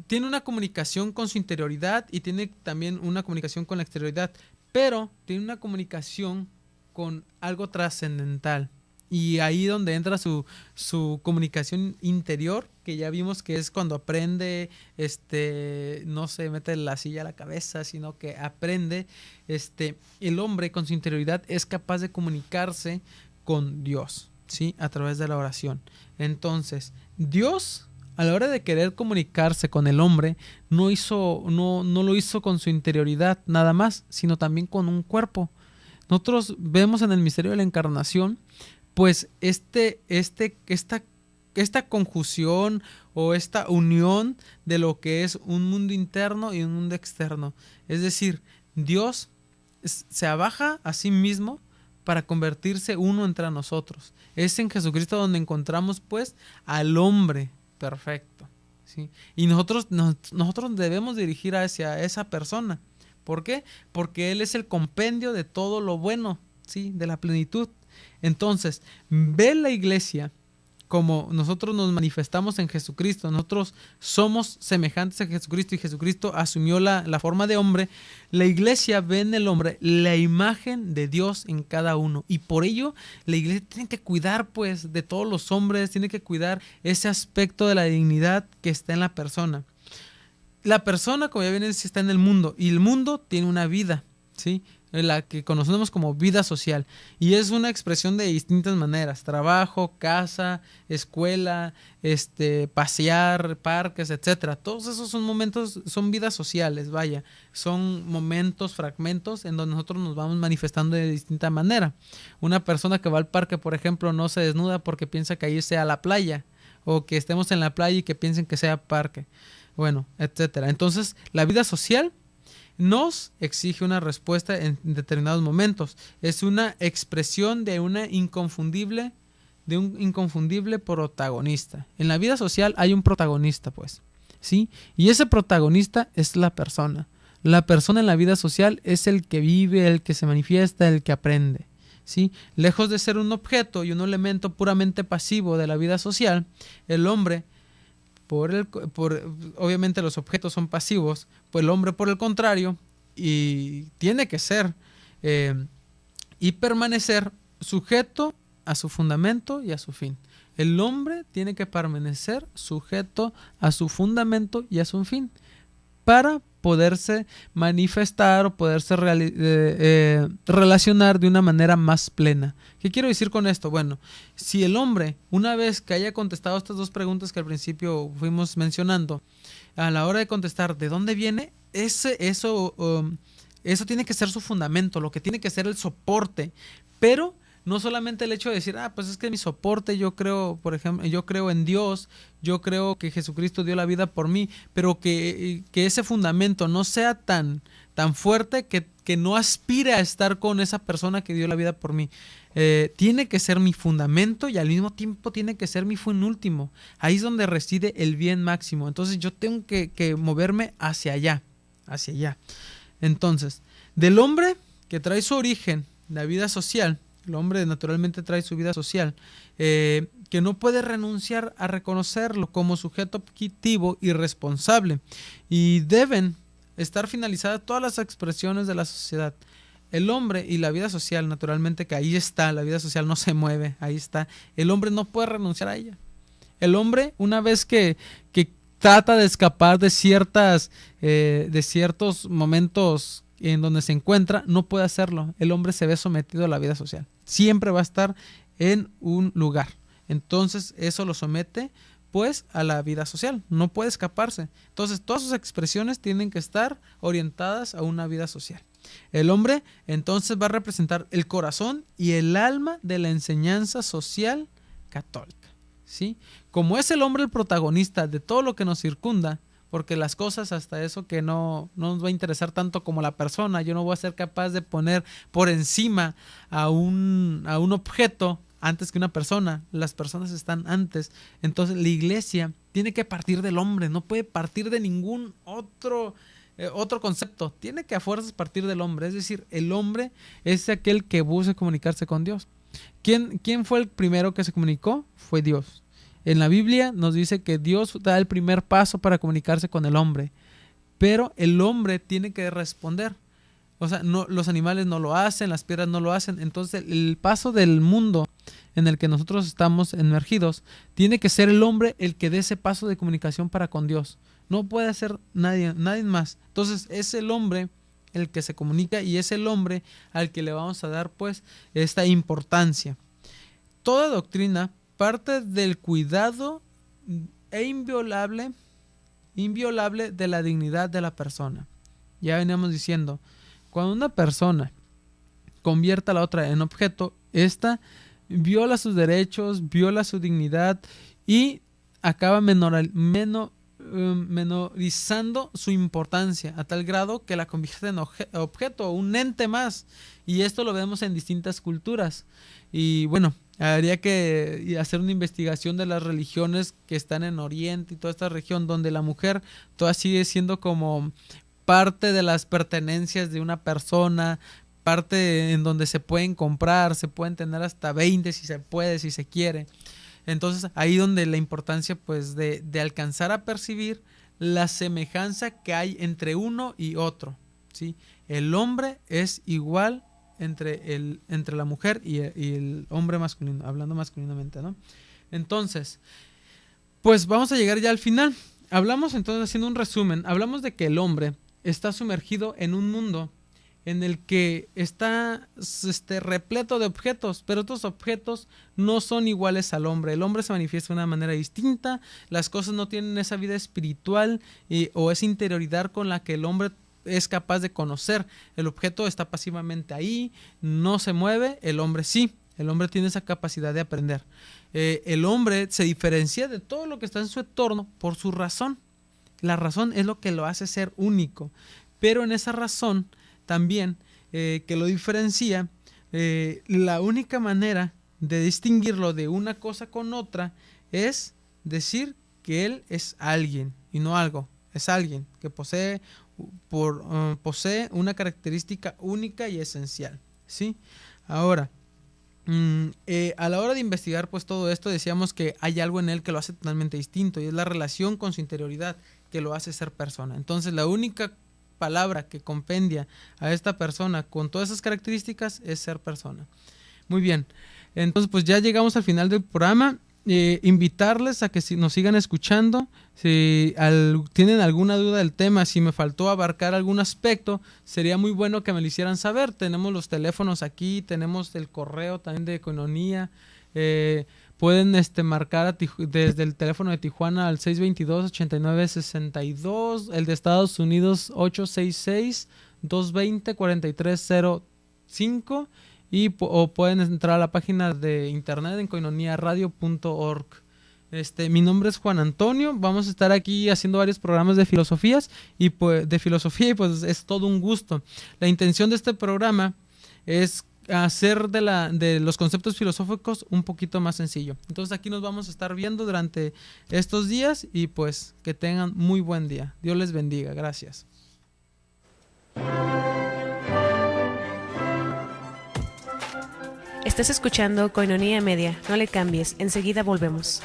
tiene una comunicación con su interioridad y tiene también una comunicación con la exterioridad, pero tiene una comunicación con algo trascendental. Y ahí donde entra su comunicación interior, que ya vimos que es cuando aprende, no se mete la silla a la cabeza, sino que aprende, el hombre con su interioridad es capaz de comunicarse con Dios, ¿sí? A través de la oración. Entonces, Dios, a la hora de querer comunicarse con el hombre, no lo hizo con su interioridad nada más, sino también con un cuerpo. Nosotros vemos en el misterio de la encarnación, pues esta conjunción o esta unión de lo que es un mundo interno y un mundo externo. Es decir, Dios se abaja a sí mismo para convertirse uno entre nosotros. Es en Jesucristo donde encontramos pues al hombre perfecto, ¿sí? Y nosotros debemos dirigir hacia esa persona. ¿Por qué? Porque Él es el compendio de todo lo bueno, ¿sí? De la plenitud. Entonces, ve la iglesia como nosotros nos manifestamos en Jesucristo, nosotros somos semejantes a Jesucristo y Jesucristo asumió la forma de hombre. La iglesia ve en el hombre la imagen de Dios en cada uno y por ello la iglesia tiene que cuidar pues de todos los hombres, tiene que cuidar ese aspecto de la dignidad que está en la persona. La persona, como ya ven, está en el mundo y el mundo tiene una vida, ¿sí? La que conocemos como vida social y es una expresión de distintas maneras: trabajo, casa, escuela, pasear, parques, etcétera. Todos esos son momentos, son vidas sociales, vaya, son momentos, fragmentos en donde nosotros nos vamos manifestando de distinta manera. Una persona que va al parque, por ejemplo, no se desnuda porque piensa que ahí sea la playa, o que estemos en la playa y que piensen que sea parque, bueno, etcétera. Entonces, la vida social nos exige una respuesta en determinados momentos. Es una expresión de un inconfundible protagonista. En la vida social hay un protagonista, pues, ¿sí? Y ese protagonista es la persona. La persona en la vida social es el que vive, el que se manifiesta, el que aprende, ¿sí? Lejos de ser un objeto y un elemento puramente pasivo de la vida social, el hombre, obviamente los objetos son pasivos, pues el hombre por el contrario y tiene que ser y permanecer sujeto a su fundamento y a su fin. El hombre tiene que permanecer sujeto a su fundamento y a su fin para poderse manifestar o poderse relacionar de una manera más plena. ¿Qué quiero decir con esto? Bueno, si el hombre, una vez que haya contestado estas 2 preguntas que al principio fuimos mencionando, a la hora de contestar ¿de dónde viene? Eso tiene que ser su fundamento, lo que tiene que ser el soporte, pero no solamente el hecho de decir, pues es que mi soporte, yo creo, por ejemplo, yo creo en Dios, yo creo que Jesucristo dio la vida por mí, pero que ese fundamento no sea tan fuerte que no aspire a estar con esa persona que dio la vida por mí. Tiene que ser mi fundamento y al mismo tiempo tiene que ser mi fin último. Ahí es donde reside el bien máximo. Entonces yo tengo que moverme hacia allá. Entonces, del hombre que trae su origen, la vida social, el hombre naturalmente trae su vida social, que no puede renunciar a reconocerlo como sujeto objetivo y responsable. Y deben estar finalizadas todas las expresiones de la sociedad. El hombre y la vida social, naturalmente que ahí está, la vida social no se mueve, ahí está. El hombre no puede renunciar a ella. El hombre, una vez que trata de escapar de ciertos momentos en donde se encuentra, no puede hacerlo. El hombre se ve sometido a la vida social. Siempre va a estar en un lugar. Entonces eso lo somete pues a la vida social. No puede escaparse. Entonces todas sus expresiones tienen que estar orientadas a una vida social. El hombre entonces va a representar el corazón y el alma de la enseñanza social católica, ¿sí? Como es el hombre el protagonista de todo lo que nos circunda, porque las cosas hasta eso que no nos va a interesar tanto como la persona, yo no voy a ser capaz de poner por encima a un objeto antes que una persona, las personas están antes. Entonces la iglesia tiene que partir del hombre, no puede partir de ningún otro concepto, tiene que a fuerzas partir del hombre, es decir, el hombre es aquel que busca comunicarse con Dios. ¿Quién fue el primero que se comunicó? Fue Dios. En la Biblia nos dice que Dios da el primer paso para comunicarse con el hombre, pero el hombre tiene que responder. O sea, no, los animales no lo hacen, las piedras no lo hacen. Entonces el paso del mundo en el que nosotros estamos emergidos, tiene que ser el hombre el que dé ese paso de comunicación para con Dios. No puede ser nadie más. Entonces es el hombre el que se comunica y es el hombre al que le vamos a dar pues esta importancia. Toda doctrina parte del cuidado inviolable de la dignidad de la persona. Ya veníamos diciendo, cuando una persona convierte a la otra en objeto, esta viola sus derechos, viola su dignidad y acaba menorizando su importancia a tal grado que la convierte en objeto, un ente más. Y esto lo vemos en distintas culturas. Y bueno, habría que hacer una investigación de las religiones que están en Oriente y toda esta región donde la mujer todavía sigue siendo como parte de las pertenencias de una persona, parte en donde se pueden comprar, se pueden tener hasta 20 si se puede, si se quiere. Entonces ahí donde la importancia pues de alcanzar a percibir la semejanza que hay entre uno y otro, ¿sí? El hombre es igual entre la mujer y el hombre masculino, hablando masculinamente, ¿no? Entonces, pues vamos a llegar ya al final. Hablamos entonces, haciendo un resumen, hablamos de que el hombre está sumergido en un mundo en el que está repleto de objetos, pero estos objetos no son iguales al hombre. El hombre se manifiesta de una manera distinta, las cosas no tienen esa vida espiritual o esa interioridad con la que el hombre es capaz de conocer. El objeto está pasivamente ahí, no se mueve, el hombre sí. El hombre tiene esa capacidad de aprender. El hombre se diferencia de todo lo que está en su entorno por su razón. La razón es lo que lo hace ser único, pero en esa razón también que lo diferencia, la única manera de distinguirlo de una cosa con otra es decir que él es alguien y no algo. Es alguien que posee una característica única y esencial, ¿sí? Ahora, a la hora de investigar pues todo esto, decíamos que hay algo en él que lo hace totalmente distinto y es la relación con su interioridad que lo hace ser persona. Entonces la única palabra que compendia a esta persona con todas esas características es ser persona. Muy bien, entonces pues ya llegamos al final del programa. Invitarles a que nos sigan escuchando. Si tienen alguna duda del tema, si me faltó abarcar algún aspecto, sería muy bueno que me lo hicieran saber. Tenemos los teléfonos aquí, tenemos el correo también de Koinonia. Pueden marcar desde el teléfono de Tijuana al 622-8962, el de Estados Unidos 866-220-4305 o pueden entrar a la página de internet en koinoniaradio.org. Mi nombre es Juan Antonio, vamos a estar aquí haciendo varios programas de filosofía y pues es todo un gusto. La intención de este programa es hacer de los conceptos filosóficos un poquito más sencillo. Entonces aquí nos vamos a estar viendo durante estos días y pues que tengan muy buen día. Dios les bendiga. Gracias. Estás escuchando Koinonia Media. No le cambies, enseguida volvemos.